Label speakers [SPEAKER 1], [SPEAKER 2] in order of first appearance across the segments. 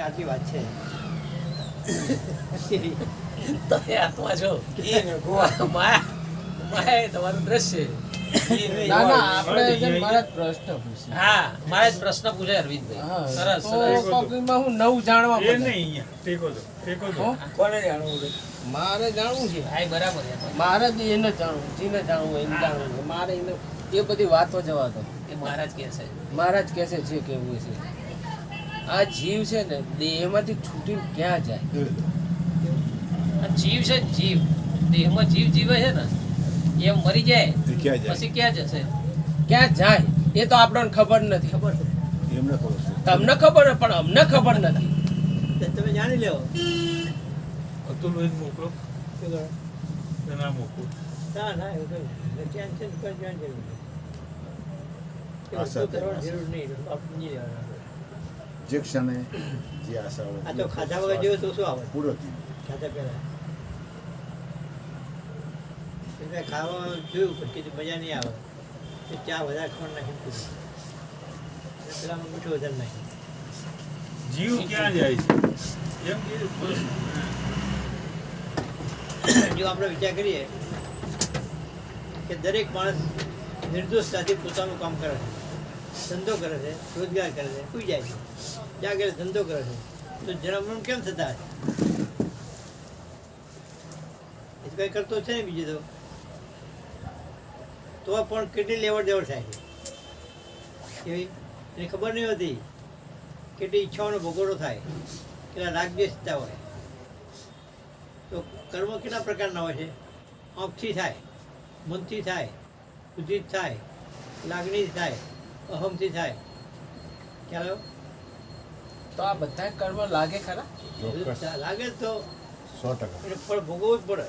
[SPEAKER 1] આટલી વાત છે
[SPEAKER 2] તમે આત્મા છો માયા તમારું દ્રશ્ય.
[SPEAKER 3] ના ના આપણે છે ને મારા જ પ્રશ્ન પૂછ્યો.
[SPEAKER 2] હા મારે જ પ્રશ્ન પૂછે અરવિંદભાઈ.
[SPEAKER 3] હા
[SPEAKER 2] સરસ
[SPEAKER 3] તો
[SPEAKER 2] સરસ.
[SPEAKER 3] કોકીમાં હું નવું જાણવા
[SPEAKER 4] એ
[SPEAKER 3] મળે.
[SPEAKER 4] નહીં અહીંયા ટેકો દો
[SPEAKER 3] હો?
[SPEAKER 1] કોને જાણવું છે?
[SPEAKER 3] મારે જાણવું છે.
[SPEAKER 2] હા એ બરાબર છે.
[SPEAKER 3] મારે જ એને જાણવું જેને જાણવું એને જાણવું છે. મારે એને એ બધી વાતો જવા દો.
[SPEAKER 2] એ મહારાજ કહે છે
[SPEAKER 3] મહારાજ કહેશે છે કેવું છે. આ જીવ છે ને દેહમાંથી છૂટીને ક્યાં જાય?
[SPEAKER 2] આ જીવ છે જીવ દેહમાં જીવ જીવે છે ને એમ મરી જાય
[SPEAKER 5] ક્યાં જાય?
[SPEAKER 2] પછી ક્યાં જશે?
[SPEAKER 3] ક્યાં જાય એ તો આપણને ખબર નથી.
[SPEAKER 2] ખબર છે.
[SPEAKER 5] એમને ખબર છે.
[SPEAKER 3] તમને ખબર હોય પણ અમને ખબર નથી.
[SPEAKER 1] તો તમે જાણી લો.
[SPEAKER 4] અતુલભાઈ મોકલો કે ના મોકલો.
[SPEAKER 1] ના ના એવું કંઈ નહીં. ટેન્શન કોઈ જાણ જરૂર નહીં. એ
[SPEAKER 5] આશા
[SPEAKER 1] વસ્તુ કરવાની જરૂર નહીં. આપણે નહીં લેવાના.
[SPEAKER 5] જે ક્ષણે જે આશા હોય
[SPEAKER 1] આ તો ખાધા વગર જેવું તો શું આવે
[SPEAKER 5] પૂરો થઈ
[SPEAKER 1] ખાધા પહેલા એટલે ખાવા જોયું પણ કીધું મજા નહીં આવે તો ચા વધારે ખોણ નાખી પીધું પેલામાં મીઠું વધારે નાખી
[SPEAKER 4] જીવ ક્યાં જાય છે એમ કે
[SPEAKER 1] જો આપણે વિચાર કરીએ કે દરેક માણસ નિર્દોષતાથી પોતાનું કામ કરે છે ધંધો કરે છે રોજગાર કરે છે સુઈ જાય છે જ્યાં ઘરે ધંધો કરે છે તો જન્મ કેમ થતા હશે? એ તો કંઈ કરતો છે ને બીજું તો પણ કેટલી લેવડ દેવડ થાય છે એવી એને ખબર નહીં હોતી કેટલી ઈચ્છાઓનો ભોગવટો થાય કેટલા રાગદ્વેષતા હોય તો કર્મ કેટલા પ્રકારના હોય છે આંખથી થાય મનથી થાય બુદ્ધિથી થાય લાગણીથી થાય અહમથી થાય ખ્યાલ આવ્યો?
[SPEAKER 3] તો આ બધા કર્મ લાગે ખરા?
[SPEAKER 5] ચોક્કસ
[SPEAKER 1] લાગે જ તો
[SPEAKER 5] 100%.
[SPEAKER 1] એને ફળ ભોગવવું જ પડે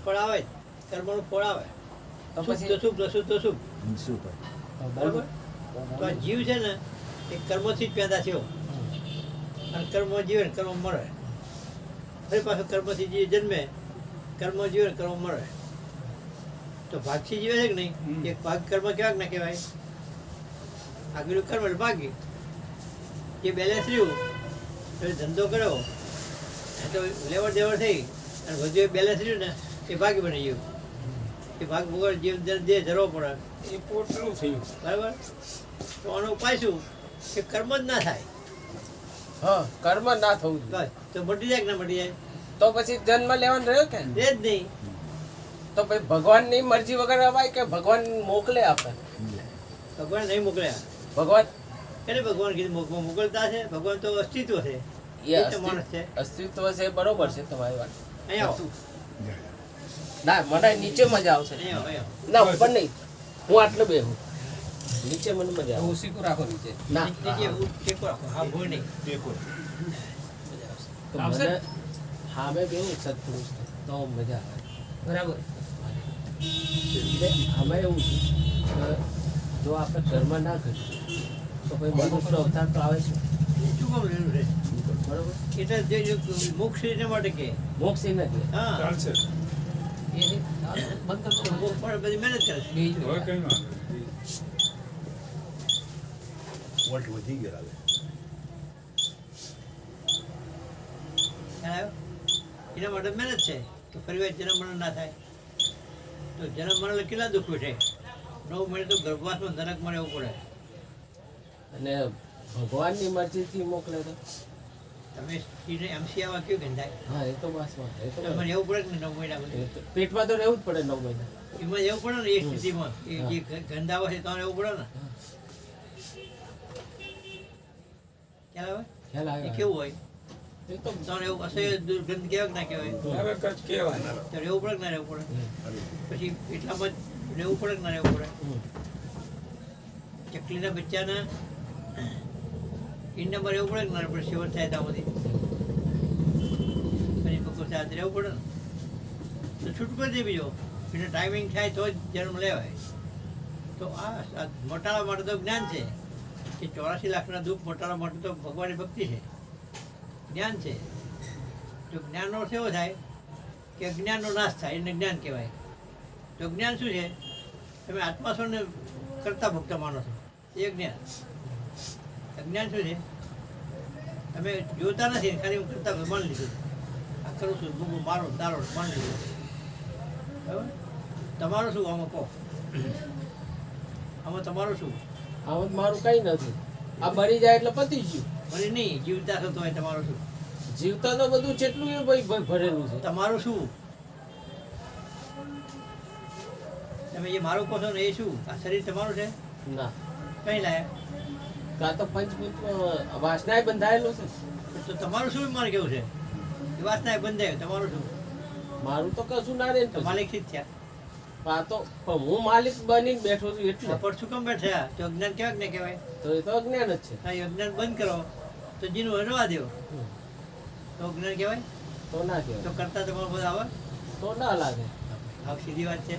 [SPEAKER 1] ફળ આવે જ કર્મનું ફળ આવે
[SPEAKER 3] તો
[SPEAKER 1] શુભ
[SPEAKER 3] પછી
[SPEAKER 1] તો શુભ અશુભ તો શુભ
[SPEAKER 5] શું
[SPEAKER 1] બરાબર તો આ જીવ છે ને એ કર્મથી જ પેદા થયો અને કર્મ જીવે ને કર્મ મરે ફરી પાછું કર્મથી જે જન્મે કર્મ જીવે ને કર્મ મરે તો ભાગથી જીવે છે કે નહીં એક ભાગ કર્મ કેવાક ના કહેવાય આગળ કર્મ એટલે ભાગી જે બેલેન્સ રહ્યું તો ધંધો કર્યો તો લેવડ દેવડ થઈ અને બધું એ બેલેન્સ રહ્યું ને એ ભાગી બની ગયું એ ભાગ વગર જીવ જે ધરવો પડે
[SPEAKER 4] એ પોટલું થયું
[SPEAKER 1] બરાબર તો આનો ઉપાય શું કે કર્મ જ ના થાય
[SPEAKER 3] હા કર્મ ના થવું જોઈએ.
[SPEAKER 1] બસ તો મટી જાય કે ના મટી જાય
[SPEAKER 3] તો પછી જન્મ લેવાનો રહ્યો કે?
[SPEAKER 1] રે જ નહીં
[SPEAKER 3] તો ભાઈ ભગવાનની મરજી વગર અવાય કે ભગવાન મોકલે આપણે?
[SPEAKER 1] ભગવાન નહીં મોકલ્યા
[SPEAKER 3] ભગવાન
[SPEAKER 1] એને ભગવાન કીધું મોકલતા છે ભગવાન તો અસ્તિત્વ છે
[SPEAKER 3] એ
[SPEAKER 1] એ તો માણસ છે
[SPEAKER 3] અસ્તિત્વ છે બરોબર છે તમારી વાત.
[SPEAKER 1] અહીંયા આવો
[SPEAKER 3] ના મને નીચે મજા આવશે.
[SPEAKER 1] અહીંયા આવો, અહીંયા આવો.
[SPEAKER 3] ના ઉપર નહીં હું આટલે બેહું નીચે મને મજા આવે.
[SPEAKER 2] ઓસીકું રાખો નીચે.
[SPEAKER 3] ના
[SPEAKER 1] નીચે ઊભું ટેકો રાખો હા ભૂલ નહીં
[SPEAKER 5] ટેકો.
[SPEAKER 3] તો
[SPEAKER 2] આવશે?
[SPEAKER 3] મને હા મેં બેહું સત્પુરુષ તો મજા આવે.
[SPEAKER 2] બરાબર.
[SPEAKER 3] એટલે અમે એવું છે કે જો આપણે કર્મ ના કરીએ તો ભાઈ મનુષ્યનો અવતાર તો આવે છે
[SPEAKER 1] શું કામ રહેલું છે
[SPEAKER 3] બરોબર.
[SPEAKER 1] એટલે જે મોક્ષ એના માટે કે
[SPEAKER 3] મોક્ષ એ નથી.
[SPEAKER 1] હા
[SPEAKER 4] ચાલશે
[SPEAKER 2] એ બંધ કરતો
[SPEAKER 1] મોક્ષ માટે બધી મહેનત કરે છે
[SPEAKER 2] બીજું
[SPEAKER 4] હવે કઈ વાંધો
[SPEAKER 5] વોલ્ટ વધી ગયા હવે.
[SPEAKER 1] ખ્યાલ આવ્યો? એના માટે મહેનત છે કે ફરી વાર જન્મ મરણ ના થાય તો જન્મ મરણ કેટલા દુઃખ છે 9 મહિને તો ગર્ભવાસમાં નરકમાં રહેવું પડે
[SPEAKER 3] અને ભગવાનની મરજીથી મોકલે તો
[SPEAKER 1] તમે એમસી આવા કેવું ગંધાય
[SPEAKER 3] હા એ તો બસ વાત. એ તો
[SPEAKER 1] તમારે એવું પડે કે 9 મહિના
[SPEAKER 3] એ તો પેટમાં તો રહેવું જ પડે 9 મહિના.
[SPEAKER 1] એમાં એવું પડે ને એ સ્થિતિમાં એ જે ગંધાવા છે તમારે એવું પડે ને ખ્યાલ આવે
[SPEAKER 3] ખ્યાલ
[SPEAKER 1] એ
[SPEAKER 3] આવ્યો?
[SPEAKER 1] કેવું હોય
[SPEAKER 3] એ તો
[SPEAKER 1] તમારે એવું અસહ્ય દુર્ગંધ કહેવાય કે ના કહેવાય
[SPEAKER 4] હવે કચ્છ કહેવાય
[SPEAKER 1] તો રહેવું પડે કે ના રહેવું પડે પછી એટલામાં જ રહેવું પડે કે ના રહેવું પડે ચકલીના બચ્ચાના ઈંડામાં રહેવું પડે કે ના રહેવું પડે સેવન થાય ત્યાંમાંથી પછી પકડ સાથે રહેવું પડે ને તો છૂટકો જ બીજો એટલે ટાઈમિંગ થાય તો જ જન્મ લેવાય તો આ મોટાળા માટે તો જ્ઞાન છે કે 84 લાખના દુઃખ મોટાળા માટે તો ભગવાનની ભક્તિ છે જ્ઞાન છે જો જ્ઞાનનો અર્થ એવો થાય કે અજ્ઞાનનો નાશ થાય એને જ્ઞાન કહેવાય તો જ્ઞાન શું છે તમે આત્મા છો ને કરતા ભક્ત માનો છો એ જ્ઞાન અજ્ઞાન શું છે તમે જોતા નથી ને ખાલી હું કરતા હોય માની લીધું આ કરું છું ભૂગો મારો તારો માની લીધું બરાબર તમારું શું આમાં કહો આમાં તમારું શું
[SPEAKER 3] આમાં મારું કઈ નથી આ મરી જાય એટલે પતી ગયું
[SPEAKER 1] મને નહીં જીવતા થતો હોય તમારું શું
[SPEAKER 3] જીવતા તો બધું જેટલું એ ભાઈ ભરેલું છે
[SPEAKER 1] તમારું શું તમે જે મારું કહો છો ને એ શું આ શરીર તમારું છે
[SPEAKER 3] ના
[SPEAKER 1] કઈ લાયા
[SPEAKER 3] કાં તો પંચભૂત વાસનાએ બંધાયેલું છે
[SPEAKER 1] તો તમારું શું મારે કેવું છે એ વાસના બંધાય તમારું શું
[SPEAKER 3] મારું તો કશું ના રે
[SPEAKER 1] તો માલિક થી જ થયા
[SPEAKER 3] આ તો પણ હું માલિક બનીને બેઠો છું એટલે
[SPEAKER 1] પર શું કેમ બેઠા તો અજ્ઞાન કહેવાય કે ને કહેવાય
[SPEAKER 3] તો એ તો અજ્ઞાન જ છે
[SPEAKER 1] હા એ અજ્ઞાન બંધ કરો તો જીનું હરવા દો તો અજ્ઞાન કહેવાય
[SPEAKER 3] તો ના
[SPEAKER 1] તો
[SPEAKER 3] કહેવાય
[SPEAKER 1] કરતા તમારું બધા આવે
[SPEAKER 3] તો ના લાગે
[SPEAKER 1] હા સીધી વાત છે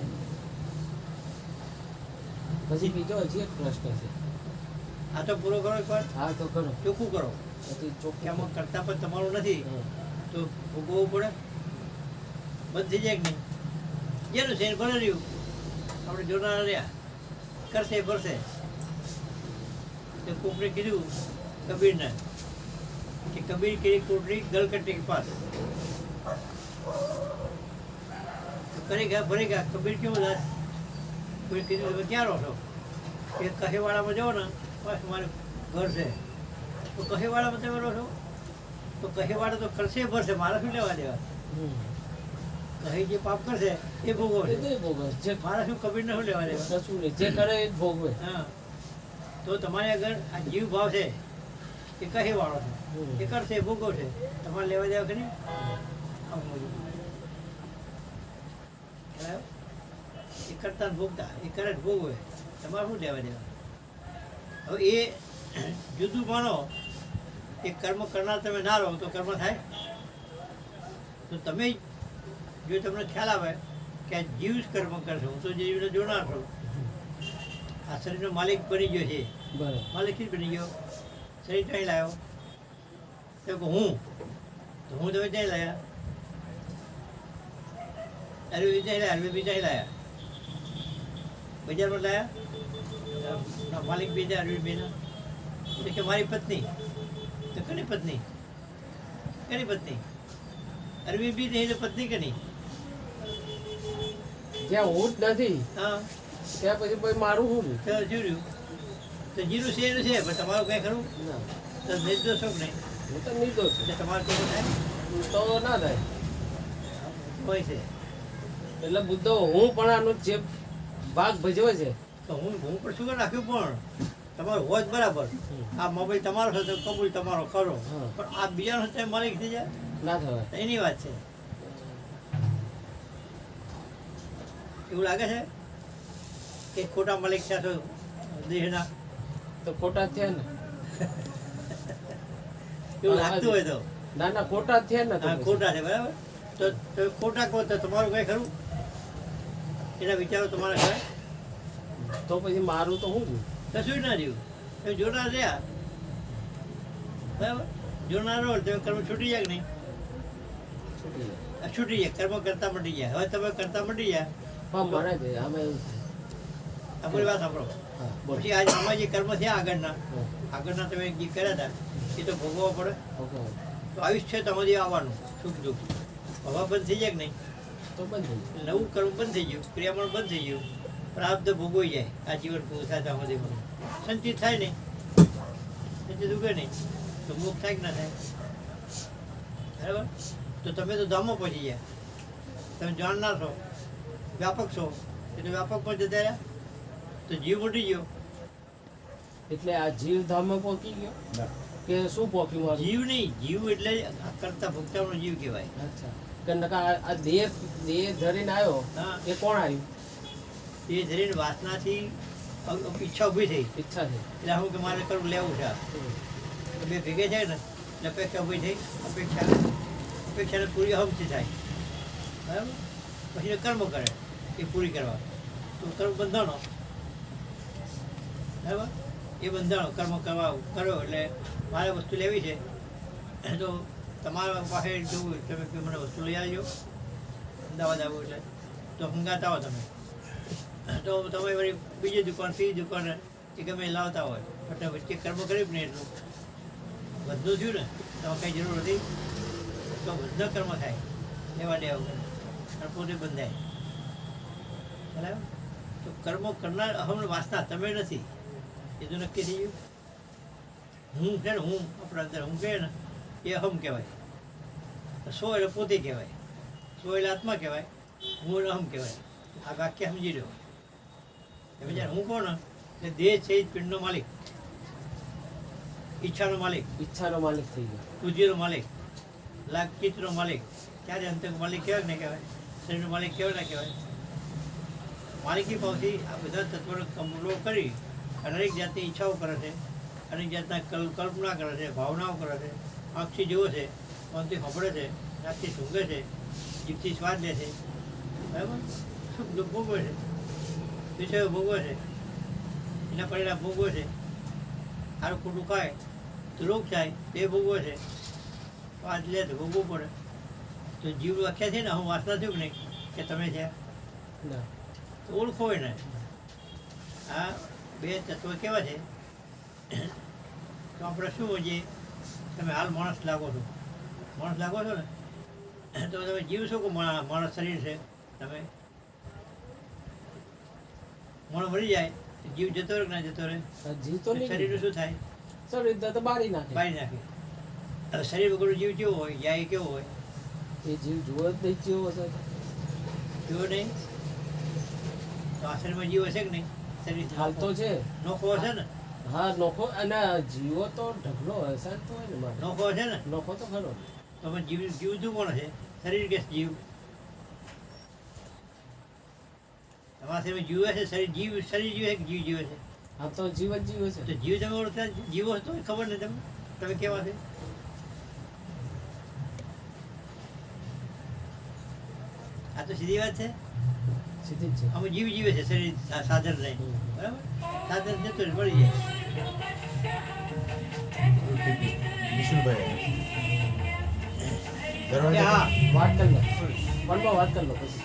[SPEAKER 3] પછી બીજો હજી એક પ્રશ્ન છે
[SPEAKER 1] આ તો પૂરો કરો એકવાર
[SPEAKER 3] હા તો કરો
[SPEAKER 1] ચોખ્ખું કરો
[SPEAKER 3] પછી
[SPEAKER 1] કે
[SPEAKER 3] ચોખ્ખું
[SPEAKER 1] આમાં કરતા પણ તમારું નથી
[SPEAKER 3] હમ.
[SPEAKER 1] તો ભોગવવું પડે બંધ થઈ જાય કે નહીં જેનું છે એને ભલે રહ્યું આપણે જોનારા રહ્યા કરશે ભરશે તો કોકને કીધું કબીરને કે કબીર કેરી કોટરી ગલકટ્ટી કે પાસ તો કરેગા ભરેગા કબીર કેવું દાસ કોઈ કીધું તમે ક્યાં રહો છો કે કહેવાળામાં જાઓ ને બસ મારું ઘર છે તો કહેવાળામાં તમે રહો છો તો કહેવાળા તો કરશે ભરશે મારે શું લેવા દેવા
[SPEAKER 3] હમ.
[SPEAKER 1] કહી જે પાપ કરશે એ ભોગવશે
[SPEAKER 3] એ તો એ ભોગવે જે
[SPEAKER 1] મારા શું કબીરને શું લેવા દેવા
[SPEAKER 3] કશું નહીં જે કરે એ જ ભોગવે
[SPEAKER 1] હા તો તમારે આગળ આ જીવ ભાવ છે એ કહેવાળો છે એ કરશે એ ભોગવશે તમારે લેવા દેવા કરી આવું બધું. બરાબર? એ કરતા ને ભોગતા એ કરે ને ભોગવે તમારે શું લેવા દેવા હવે એ જુદું માનો એ કર્મ કરનાર તમે ના રહો તો કર્મ થાય તો તમે જો તમને ખ્યાલ આવે કે આ જીવ જ કર્મ કરશે હું તો જીવને જોનાર છું આ શરીરનો માલિક બની ગયો છે
[SPEAKER 3] બરાબર
[SPEAKER 1] માલિક જ બની ગયો શરીર ક્યાંય લાવ્યો તો કે હું તો હું તમે ક્યાંય લાવ્યા અરવી ક્યાંય લાવ્યા અરવી બી ક્યાંય લાવ્યા બજારમાં લાવ્યા માલિક બી અરવી બીના તો કે મારી પત્ની તો કોની પત્ની કોની પત્ની અરવી બી નહીં તો પત્ની કોની
[SPEAKER 3] જ્યાં હું જ નથી
[SPEAKER 1] હા
[SPEAKER 3] ત્યાં પછી ભાઈ મારું શું રહ્યું?
[SPEAKER 1] તો જીવ્યું તો જીરું છે એનું છે પણ તમારું કંઈ ખરું
[SPEAKER 3] ના
[SPEAKER 1] તો નિર્દોષ છો કે નહીં
[SPEAKER 3] હું તો નિર્દોષ છું
[SPEAKER 1] એટલે તમારે કેવું થાય
[SPEAKER 3] તો ના થાય
[SPEAKER 1] હોય છે
[SPEAKER 3] એટલે બુદ્ધો હું પણ આનો જે ભાગ ભજવે છે
[SPEAKER 1] તો હું પણ શું રાખ્યું પણ તમારું હોય જ બરાબર આ મોબાઈલ તમારો છે તો કબૂલ તમારો કરો
[SPEAKER 3] હા.
[SPEAKER 1] પણ આ બીજાનો છે માલિક થઈ જાય
[SPEAKER 3] ના થવાય
[SPEAKER 1] તો એની વાત છે એવું લાગે છે કે ખોટા માલિક છે તો દેહના
[SPEAKER 3] તો ખોટા જ થયા ને
[SPEAKER 1] એવું લાગતું હોય તો
[SPEAKER 3] ના ના ખોટા જ થયા ને તો
[SPEAKER 1] હા
[SPEAKER 3] પછી.
[SPEAKER 1] ખોટા છે બરાબર તો ખોટા કહો તો તમારું કઈ ખરું એના વિચારો તમારા ખરા
[SPEAKER 3] તો પછી મારું તો શું થયું?
[SPEAKER 1] કશું ના રહ્યું તમે જોનાર રહ્યા બરાબર જોનાર રહો તમે કર્મ છૂટી જાય કે નહીં
[SPEAKER 3] છૂટી જાય.
[SPEAKER 1] આ છૂટી જાય કર્મ કરતા મટી જાય હવે તમે કરતા મટી જાય
[SPEAKER 3] પણ મને છે આમાં એવું છે.
[SPEAKER 1] આપણી વાત સાંભળો
[SPEAKER 3] હા બોલો
[SPEAKER 1] પછી આજે આમાં જે કર્મ થયા
[SPEAKER 3] હા,
[SPEAKER 1] આગળના તમે જે કર્યા હતા એ તો ભોગવવા પડે
[SPEAKER 3] ઓકે.
[SPEAKER 1] તો આયુષ્ય તમારી આવવાનું સુખ દુઃખ હવા બંધ થઈ જાય કે નહીં
[SPEAKER 3] તો બંધ થઈ ગયું.
[SPEAKER 1] નવું કર્મ બંધ થઈ ગયું ક્રિયામણ બંધ થઈ ગયું પ્રાપ્ત ભોગવાઈ જાય આ જીવન પૂરું થાય ત્યાં સુધી સંચિત થાય નહીં સંચિત ઉગે નહીં તો મુખ થાય કે ના થાય બરાબર તો તમે તો ધામો પહોંચી ગયા તમે જાણનાર છો વ્યાપક છો એટલે વ્યાપક પણ જતા રહ્યા તો જીવ મટી ગયો
[SPEAKER 3] એટલે આ જીવ ધામમાં પહોંચી ગયો
[SPEAKER 5] ના
[SPEAKER 3] કે શું પહોંચ્યું મારું?
[SPEAKER 1] જીવ નહીં જીવ એટલે આ કરતા ભોગતાનો જીવ કહેવાય
[SPEAKER 3] અચ્છા કે નકા આ દેહ ધરીને આવ્યો
[SPEAKER 1] હા
[SPEAKER 3] એ કોણ આવ્યું?
[SPEAKER 1] એ ધરીને વાસનાથી ઈચ્છા ઊભી થઈ
[SPEAKER 3] ઈચ્છા છે
[SPEAKER 1] એટલે હું કે મારે કરવું લેવું છે આ.
[SPEAKER 3] હમ.
[SPEAKER 1] તો બે ભેગે જાય ને એટલે અપેક્ષા ઊભી થઈ અપેક્ષાને પૂરી હમથી થાય બરાબર પછી એ કર્મ કરે એ પૂરી કરવા તો કર્મ બંધાણો બરાબર એ બંધાણો કર્મ કરવા કરો એટલે મારે વસ્તુ લેવી છે તો તમારા પાસે જવું તમે કે મને વસ્તુ લઈ આવજો અમદાવાદ આવો એટલે તો હંગાત આવો તમે તો તમે વળી બીજી દુકાન ત્રીજી દુકાન એ ગમે એ લાવતા હોય એટલે વચ્ચે કર્મ કર્યું જ નહીં એટલું વધુ થયું ને તો કંઈ જરૂર નથી તો બધા કર્મ થાય લેવા દેવા વગર અને પોતે બંધાય બરાબર તો કર્મો કરનાર અહમ વાસના તમે નથી એ તો નક્કી થઈ ગયું હું છે ને હું આપણા અંદર હું કહે ને એ અહમ કહેવાય સો એટલે પોતે કહેવાય સો એટલે આત્મા કહેવાય હું એટલે અહમ કહેવાય આ વાક્ય સમજી લો તમે જ્યારે હું કહું ને એટલે દેહ છે એ પિંડનો માલિક ઈચ્છાનો માલિક
[SPEAKER 3] ઈચ્છાનો માલિક થઈ ગયો.
[SPEAKER 1] બુદ્ધિનો માલિક લાગ ચિત્તનો માલિક ક્યારે અંતક માલિક કહેવાય ને કહેવાય શરીરનો માલિક કહેવાય ના કહેવાય માલિકી ભાવથી આ બધા તત્વોનો કમલો કરી અને દરેક જાતની ઈચ્છાઓ કરે છે અનેક જાતના કલ્પના કરે છે ભાવનાઓ કરે છે આંખથી જુએ છે મનથી સાંભળે છે નાકથી સૂંઘે છે જીભથી સ્વાદ લે છે બરાબર સુખ દુઃખ ભોગવે છે વિષયો ભોગવે છે એના પરિણામ ભોગવે છે સારું ખોટું ખાય તો રોગ થાય તે ભોગવે છે સ્વાદ લે તો ભોગવવું પડે તો જીવ વ્યાખ્યા છે ને હું વાસના થયું કે નહીં કે તમે છે
[SPEAKER 3] ના.
[SPEAKER 1] તો ઓળખો હોય ને આ બે તત્વો કેવા છે તો આપણે શું હોઈએ તમે હાલ માણસ લાગો છો ને તો તમે જીવ છો કે માણસ શરીર છે તમે માણસ મરી જાય તો જીવ જતો રહે કે ના જતો રહે
[SPEAKER 3] આ જીવ તો નહીં.
[SPEAKER 1] શરીરનું શું થાય
[SPEAKER 3] શરીર તો બાળી નાખે.
[SPEAKER 1] બાળી નાખે હવે શરીર વગરનો જીવ કેવો હોય જાય કેવો હોય
[SPEAKER 3] એ જીવ જુઓ જ નહીં જેવો હશે.
[SPEAKER 1] કેવો નહીં તો આ શરીરમાં જીવ હશે કે નહીં શરીર
[SPEAKER 3] હાલ તો છે.
[SPEAKER 1] નોખો હશે ને
[SPEAKER 3] હા નોખો અને જીવો તો ઢગલો અશાંત હોય ને મારે.
[SPEAKER 1] નોખો હશે ને
[SPEAKER 3] નોખો તો ખરો.
[SPEAKER 1] તો અમે જીવ જીવતું કોણ છે શરીર કે જીવ તમારા શરીરમાં જીવે છે શરીર જીવે કે જીવ જીવે છે
[SPEAKER 3] આ તો જીવ જ જીવ
[SPEAKER 1] તો
[SPEAKER 3] છે.
[SPEAKER 1] જીવ તમે ઓળખતા જીવો તો ખબર નહીં તમે કેવા છે આ તો સીધી વાત છે
[SPEAKER 3] સીધી જ છે.
[SPEAKER 1] અમે જીવ જીવે છે શરીર સાધન લઈને બરાબર સાધન જતું રહે, મળી જાય
[SPEAKER 5] વિષ્ણુભાઈ
[SPEAKER 1] કે હા
[SPEAKER 3] વાત કરી લો. ફોનમાં વાત કરી લો પછી.